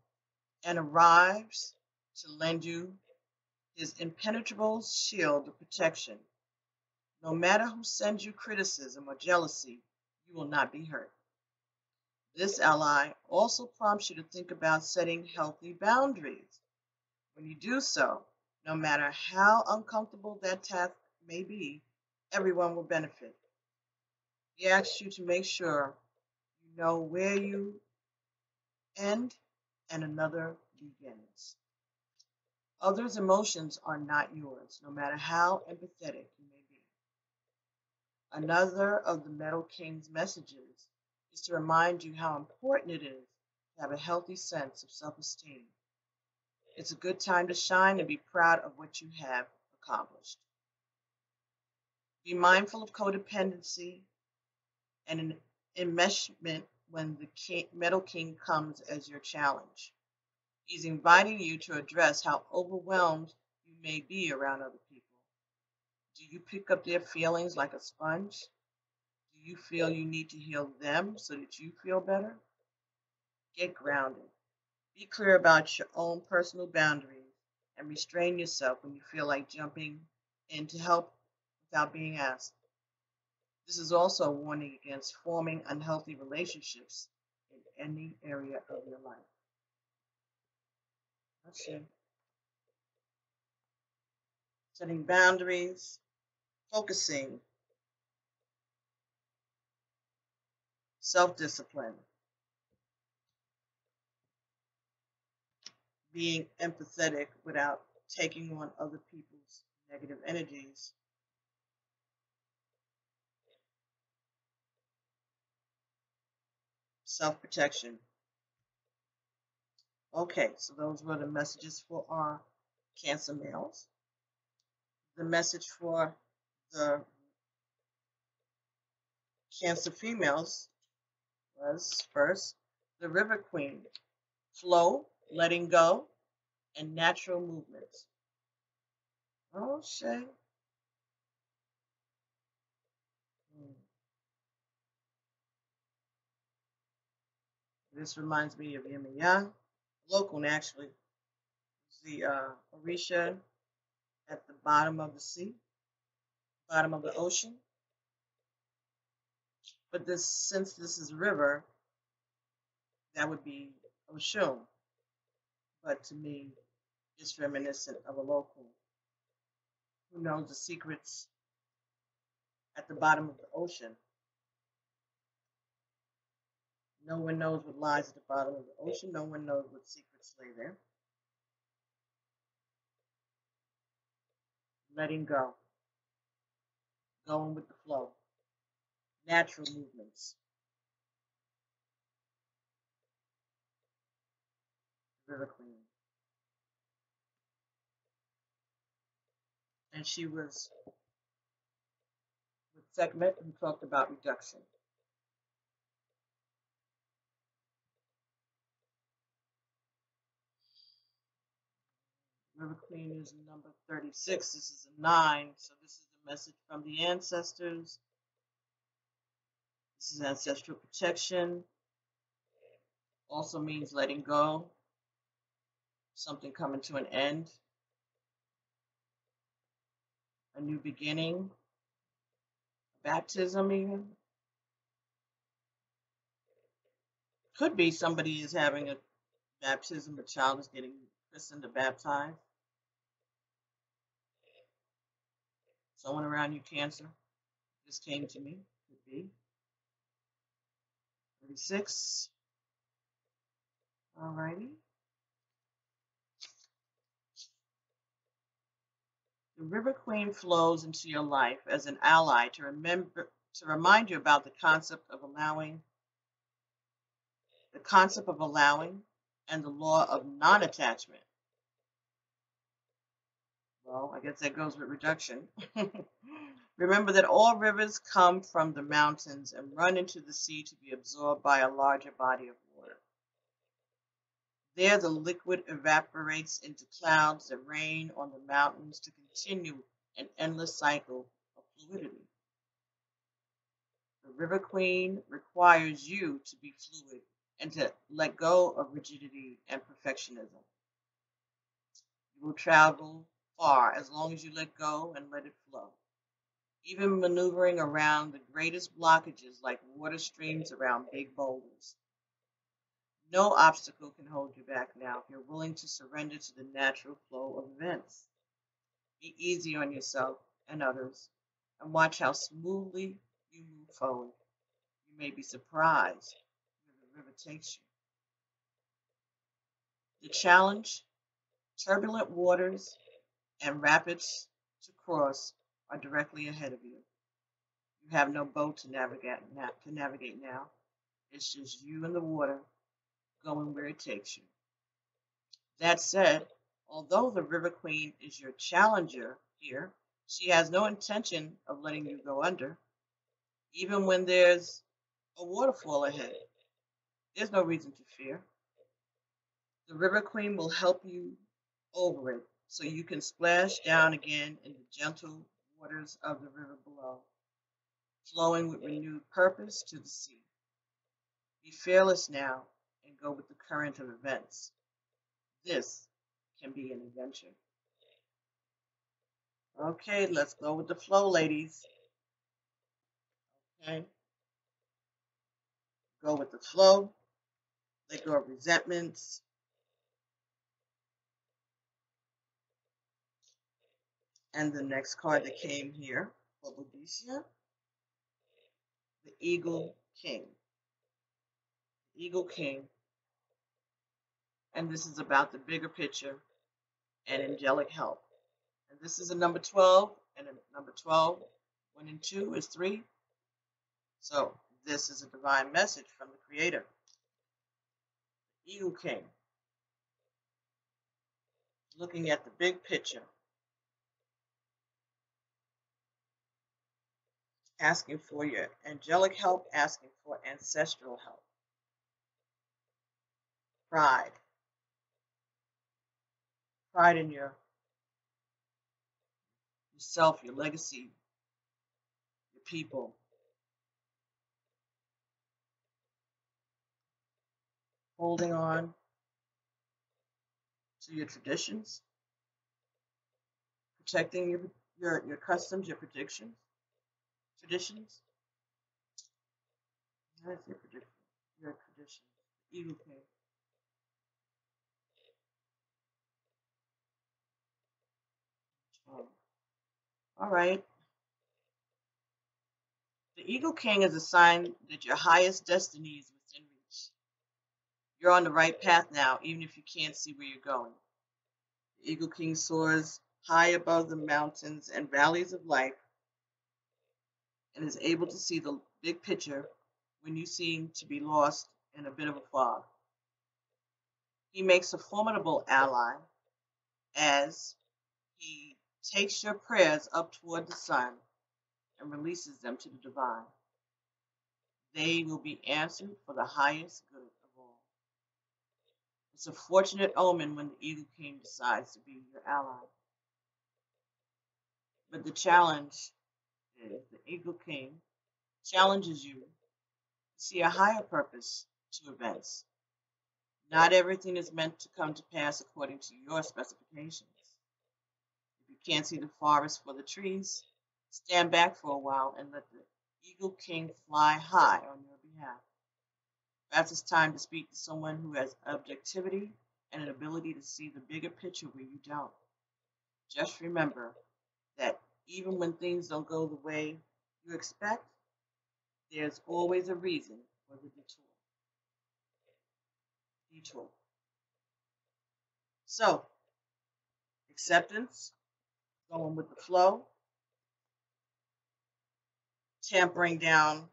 and arrives to lend you his impenetrable shield of protection. No matter who sends you criticism or jealousy, you will not be hurt. This ally also prompts you to think about setting healthy boundaries. When you do so, no matter how uncomfortable that task may be, everyone will benefit. He asks you to make sure you know where you end and another begins. Others' emotions are not yours, no matter how empathetic you may be. Another of the Metal King's messages is to remind you how important it is to have a healthy sense of self esteem. It's a good time to shine and be proud of what you have accomplished. Be mindful of codependency and an enmeshment when the Metal King comes as your challenge. He's inviting you to address how overwhelmed you may be around other people. Do you pick up their feelings like a sponge? Do you feel you need to heal them so that you feel better? Get grounded. Be clear about your own personal boundaries and restrain yourself when you feel like jumping in to help without being asked. This is also a warning against forming unhealthy relationships in any area of your life. Let's see. Setting boundaries, focusing, self-discipline, being empathetic without taking on other people's negative energies, self-protection. Okay, so those were the messages for our Cancer males. The message for the Cancer females was first, the River Queen, flow, letting go, and natural movements. Oh, Shay. This reminds me of Yemiya. Local, actually. It's the Orisha at the bottom of the sea, bottom of the ocean. But this, since this is a river, that would be Oshun. But to me, it's reminiscent of a local who knows the secrets at the bottom of the ocean. No one knows what lies at the bottom of the ocean. No one knows what secrets lay there. Letting go. Going with the flow. Natural movements. River Queen. And she was with Sekhmet who talked about reduction. River Queen is number 36. This is a 9. So this is the message from the ancestors. This is ancestral protection. Also means letting go. Something coming to an end. A new beginning. Baptism even. Could be somebody is having a baptism. A child is getting christened or baptized. Someone around you, Cancer. This came to me. Could be. 36. Alrighty. The River Queen flows into your life as an ally to remind you about the concept of allowing, and the law of non-attachment. Well, I guess that goes with reduction. Remember that all rivers come from the mountains and run into the sea to be absorbed by a larger body of water. There, the liquid evaporates into clouds that rain on the mountains to continue an endless cycle of fluidity. The River Queen requires you to be fluid and to let go of rigidity and perfectionism. You will travel far as long as you let go and let it flow. Even maneuvering around the greatest blockages like water streams around big boulders. No obstacle can hold you back now if you're willing to surrender to the natural flow of events. Be easy on yourself and others and watch how smoothly you move forward. You may be surprised where the river takes you. The challenge, turbulent waters and rapids to cross are directly ahead of you. You have no boat to navigate now. It's just you and the water going where it takes you. That said, although the River Queen is your challenger here, she has no intention of letting you go under. Even when there's a waterfall ahead, there's no reason to fear. The River Queen will help you over it so you can splash down again in the gentle waters of the river below, flowing with renewed purpose to the sea. Be fearless now and go with the current of events. This can be an adventure. Okay, let's go with the flow, ladies. Okay, go with the flow. Let go of resentments. And the next card that came here for Boudicca, the Eagle King. Eagle King. And this is about the bigger picture and angelic help. And this is a number 12, and a number 12, 1 and 2 is 3. So this is a divine message from the Creator. Eagle King. Looking at the big picture. Asking for your angelic help, asking for ancestral help. Pride. Pride in yourself, your legacy, your people. Holding on to your traditions. Protecting your customs, your traditions. That's your tradition. Your traditions. Eagle King. All right. The Eagle King is a sign that your highest destiny is within reach. You're on the right path now, even if you can't see where you're going. The Eagle King soars high above the mountains and valleys of life and is able to see the big picture when you seem to be lost in a bit of a fog. He makes a formidable ally as he takes your prayers up toward the sun and releases them to the divine. They will be answered for the highest good of all. It's a fortunate omen when the Eagle King decides to be your ally. But the challenge is the Eagle King challenges you to see a higher purpose to events. Not everything is meant to come to pass according to your specifications. If you can't see the forest for the trees, stand back for a while and let the Eagle King fly high on your behalf. Perhaps it's time to speak to someone who has objectivity and an ability to see the bigger picture where you don't. Just remember that even when things don't go the way you expect, there's always a reason for the detour. So, acceptance, going with the flow, tampering down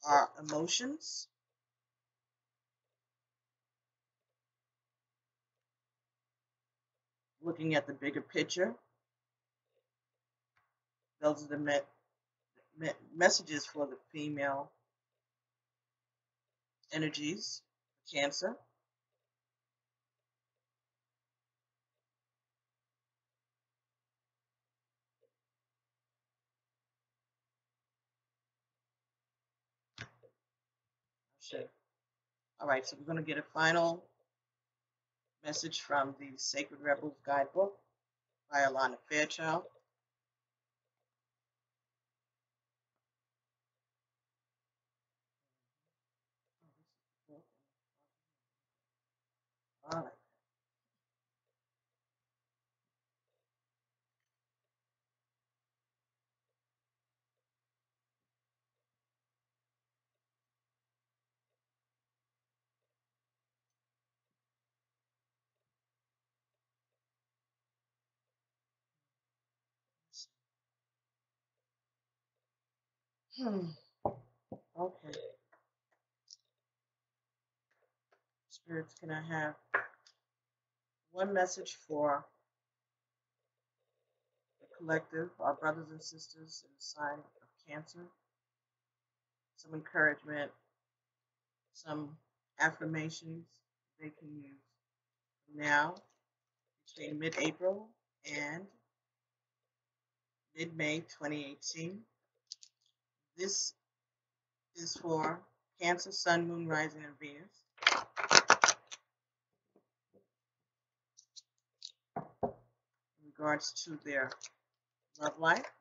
our emotions, looking at the bigger picture. Those are the messages for the female energies, Cancer. All right, so we're going to get a final message from the Sacred Rebels Guidebook by Alana Fairchild. All right. Okay. Spirits, can I have one message for the collective, our brothers and sisters in the sign of Cancer? Some encouragement, some affirmations they can use now between mid-April and mid-May 2018. This is for Cancer, Sun, Moon, Rising, and Venus. In regards to their love life.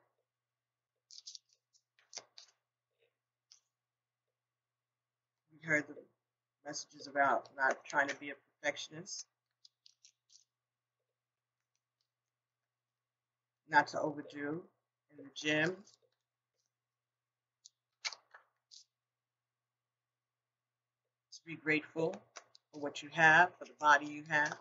We heard the messages about not trying to be a perfectionist, not to overdo in the gym, to be grateful for what you have, for the body you have.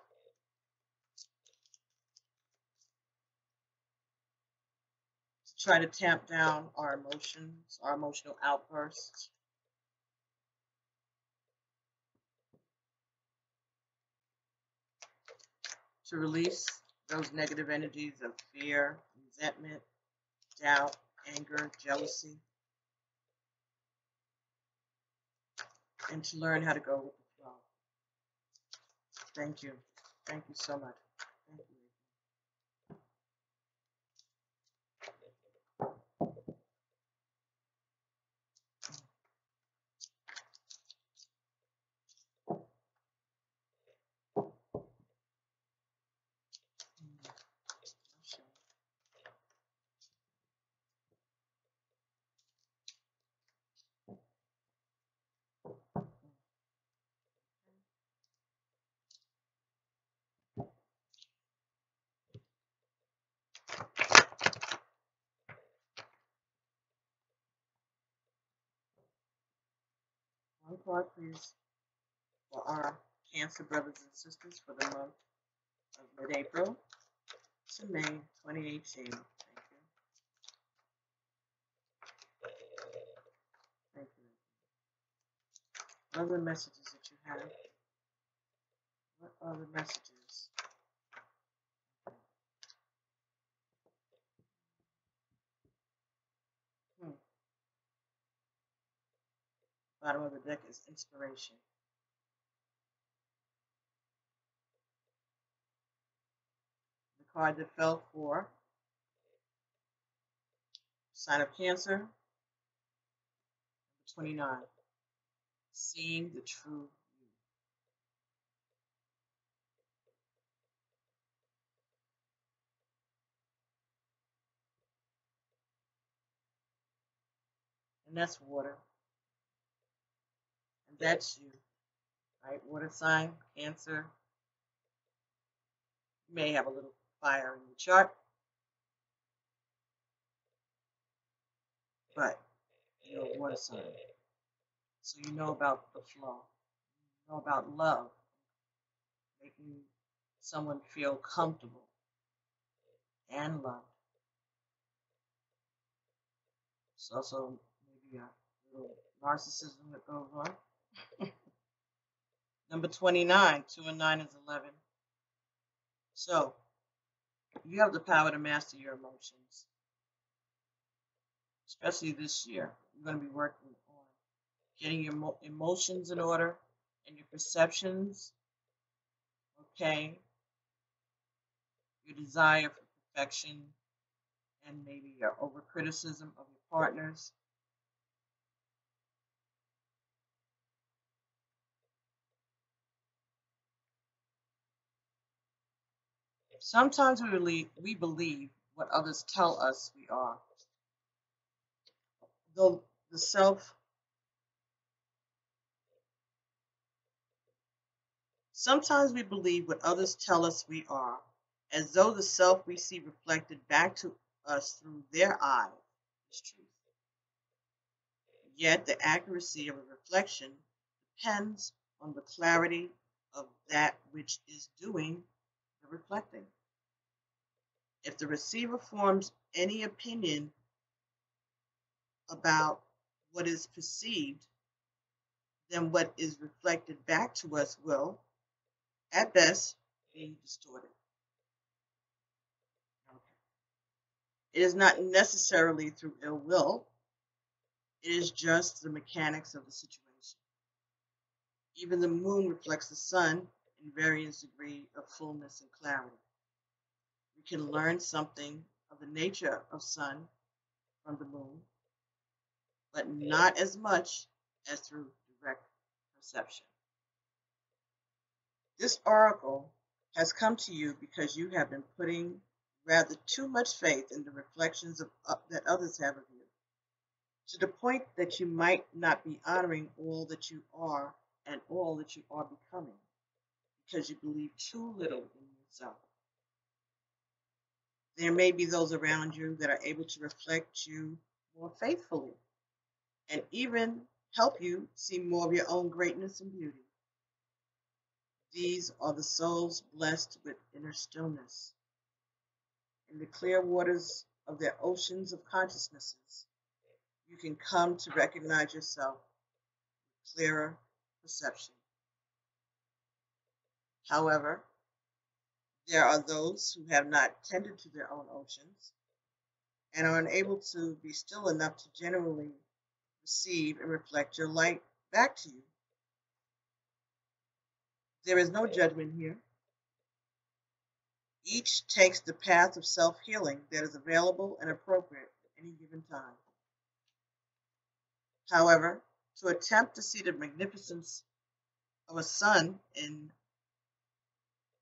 To try to tamp down our emotions, our emotional outbursts. To release those negative energies of fear, resentment, doubt, anger, jealousy, and to learn how to go with the flow. Thank you. Thank you so much. Thank you. One card, please, for our Cancer brothers and sisters for the month of mid-April to May 2018. Thank you. Thank you. What are the messages that you have? What are the messages? Bottom of the deck is inspiration. The card that fell for sign of Cancer, number 29. Seeing the true you. And that's water. And that's you. Right? Water sign, Cancer. You may have a little fire in your chart, but you're a water sign. So you know about the flow. You know about love. Making someone feel comfortable and loved. It's also maybe a little narcissism that goes on. Number 29, 2 and 9 is 11. So you have the power to master your emotions. Especially this year. You're going to be working on getting your emotions in order and your perceptions, okay? Your desire for perfection and maybe your over-criticism of your partners. Sometimes we believe what others tell us we are. Though the self Sometimes we believe what others tell us we are, as though the self we see reflected back to us through their eyes is truth. Yet the accuracy of a reflection depends on the clarity of that which is doing the reflecting. If the receiver forms any opinion about what is perceived, then what is reflected back to us will, at best, be distorted. Okay. It is not necessarily through ill will, it is just the mechanics of the situation. Even the moon reflects the sun in various degree of fullness and clarity. We can learn something of the nature of sun from the moon, but not as much as through direct perception. This oracle has come to you because you have been putting rather too much faith in the reflections that others have of you, to the point that you might not be honoring all that you are and all that you are becoming, because you believe too little in yourself. There may be those around you that are able to reflect you more faithfully and even help you see more of your own greatness and beauty. These are the souls blessed with inner stillness. In the clear waters of their oceans of consciousnesses, you can come to recognize yourself with clearer perception. However, there are those who have not tended to their own oceans and are unable to be still enough to genuinely receive and reflect your light back to you. There is no judgment here. Each takes the path of self-healing that is available and appropriate at any given time. However, to attempt to see the magnificence of a sun in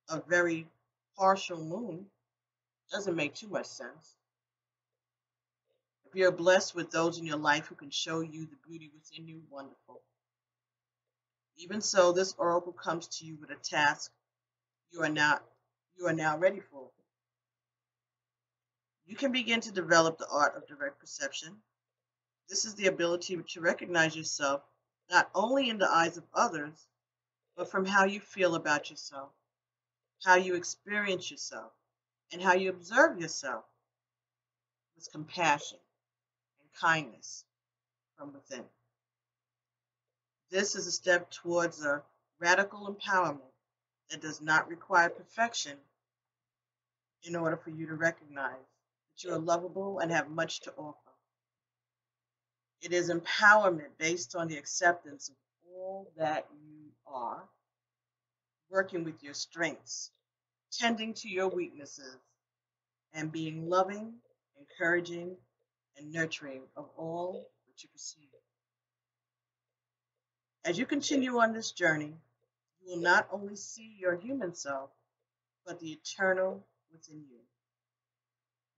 a very partial moon doesn't make too much sense. If you're blessed with those in your life who can show you the beauty within you, wonderful. Even so, this oracle comes to you with a task you are now ready for. You can begin to develop the art of direct perception. This is the ability to recognize yourself not only in the eyes of others, but from how you feel about yourself, how you experience yourself, and how you observe yourself with compassion and kindness from within. This is a step towards a radical empowerment that does not require perfection in order for you to recognize that you are lovable and have much to offer. It is empowerment based on the acceptance of all that you are, working with your strengths, tending to your weaknesses, and being loving, encouraging, and nurturing of all that you perceive. As you continue on this journey, you will not only see your human self, but the eternal within you.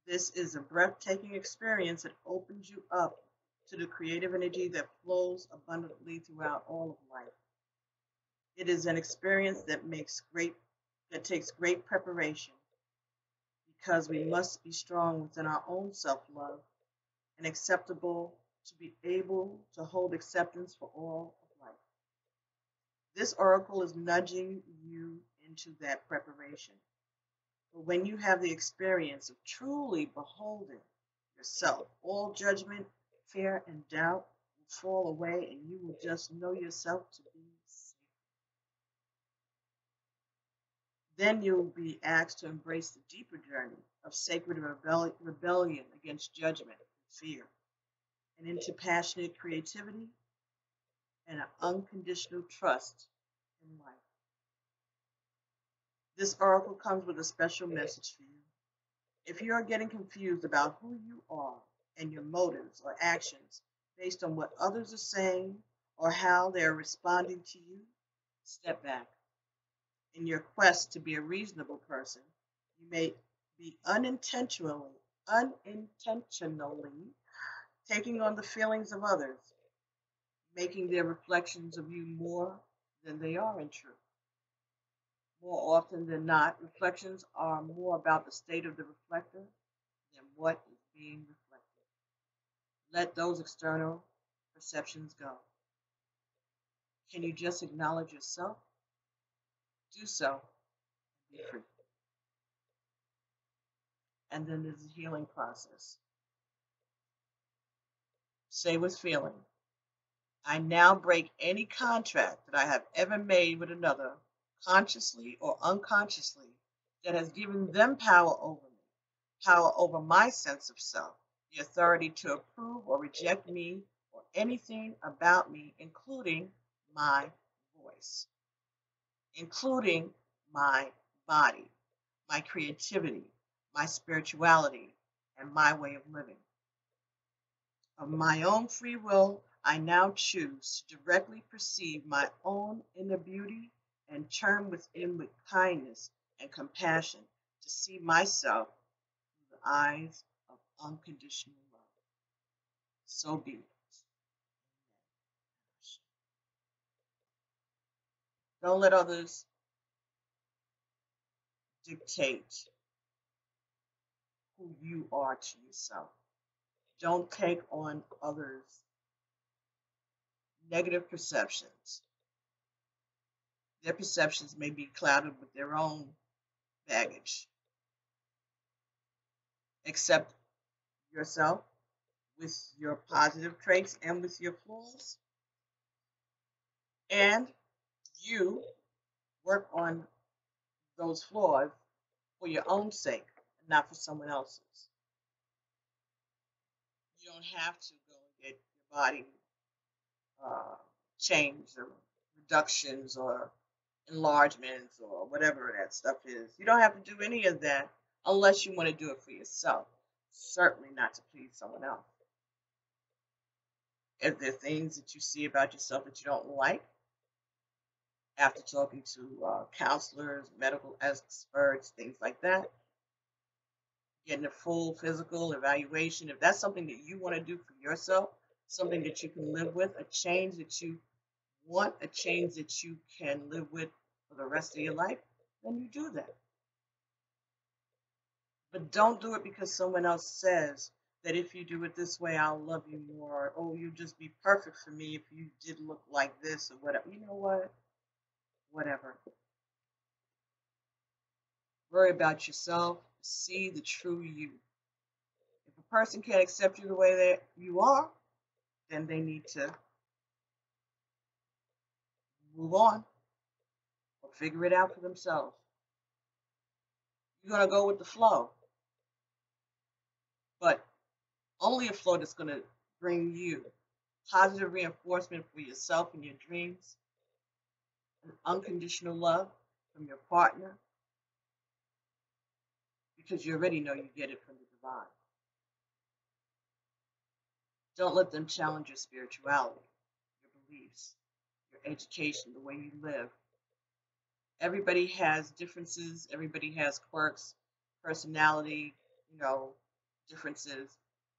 This is a breathtaking experience that opens you up to the creative energy that flows abundantly throughout all of life. It is an experience that takes great preparation, because we must be strong within our own self-love and acceptable to be able to hold acceptance for all of life. This oracle is nudging you into that preparation. But when you have the experience of truly beholding yourself, all judgment, fear, and doubt will fall away, and you will just know yourself to be safe. Then you will be asked to embrace the deeper journey of sacred rebellion against judgment and fear, and into passionate creativity and an unconditional trust in life. This oracle comes with a special message for you. If you are getting confused about who you are and your motives or actions based on what others are saying or how they are responding to you, step back. In your quest to be a reasonable person, You may be unintentionally taking on the feelings of others, making their reflections of you more than they are in truth. More often than not, reflections are more about the state of the reflector than what is being reflected. Let those external perceptions go. Can you just acknowledge yourself? Do so and be free. And then there's a healing process. Say with feeling, I now break any contract that I have ever made with another, consciously or unconsciously, that has given them power over me, power over my sense of self, the authority to approve or reject me or anything about me, including my voice, including my body, my creativity, my spirituality, and my way of living. Of my own free will, I now choose to directly perceive my own inner beauty and turn within with kindness and compassion to see myself through the eyes of unconditional love. So be it. Don't let others dictate who you are to yourself. Don't take on others' negative perceptions. Their perceptions may be clouded with their own baggage. Accept yourself with your positive traits and with your flaws, and you work on those flaws for your own sake, not for someone else's. You don't have to go and get your body uh, changed or reductions or enlargements or whatever that stuff is. You don't have to do any of that unless you want to do it for yourself. Certainly not to please someone else. If there are things that you see about yourself that you don't like, after talking to counselors, medical experts, things like that, getting a full physical evaluation, if that's something that you want to do for yourself, something that you can live with, a change that you want, a change that you can live with for the rest of your life, then you do that. But don't do it because someone else says that if you do it this way, I'll love you more. Or, oh, you'll just be perfect for me if you did look like this or whatever. You know what? Whatever. Worry about yourself. See the true you. If a person can't accept you the way that you are, then they need to move on or figure it out for themselves. You're going to go with the flow, but only a flow that's going to bring you positive reinforcement for yourself and your dreams, and unconditional love from your partner, because you already know you get it from the divine. Don't let them challenge your spirituality, your beliefs, your education, the way you live. Everybody has differences. Everybody has quirks, personality, differences.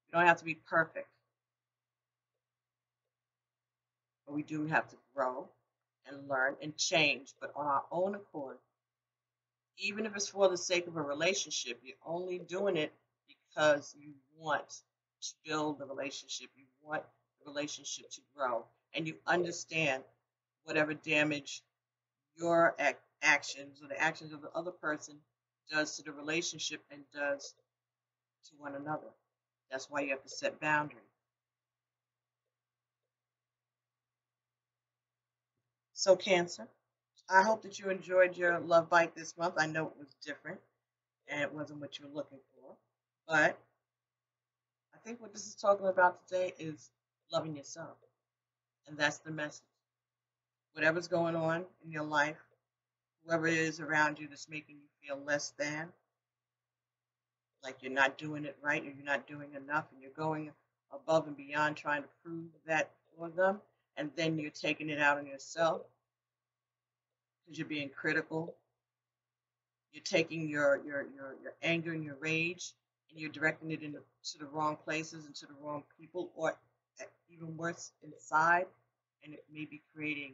You don't have to be perfect. But we do have to grow and learn and change, but on our own accord. Even if it's for the sake of a relationship, you're only doing it because you want to build the relationship. You want the relationship to grow. And you understand whatever damage your actions or the actions of the other person does to the relationship and does to one another. That's why you have to set boundaries. So, Cancer, I hope that you enjoyed your love bite this month. I know it was different and it wasn't what you were looking for, but I think what this is talking about today is loving yourself. And that's the message. Whatever's going on in your life, whoever it is around you that's making you feel less than, like you're not doing it right or you're not doing enough and you're going above and beyond trying to prove that for them, and then you're taking it out on yourself because you're being critical, you're taking your anger and your rage and you're directing it into the wrong places and to the wrong people, or even worse, inside, and it may be creating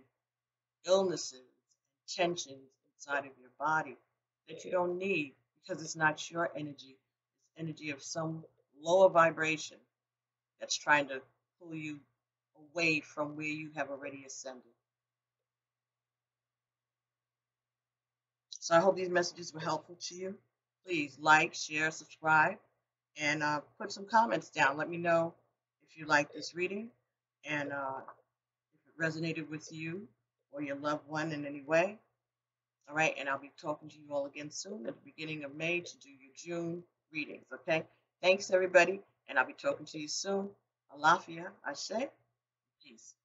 illnesses and tensions inside of your body that you don't need because it's not your energy. It's energy of some lower vibration that's trying to pull you away from where you have already ascended. So I hope these messages were helpful to you. Please like, share, subscribe, and put some comments down. Let me know if you like this reading and if it resonated with you or your loved one in any way. All right, and I'll be talking to you all again soon at the beginning of May to do your June readings, okay? Thanks, everybody, and I'll be talking to you soon. Alafia, Ashe, peace.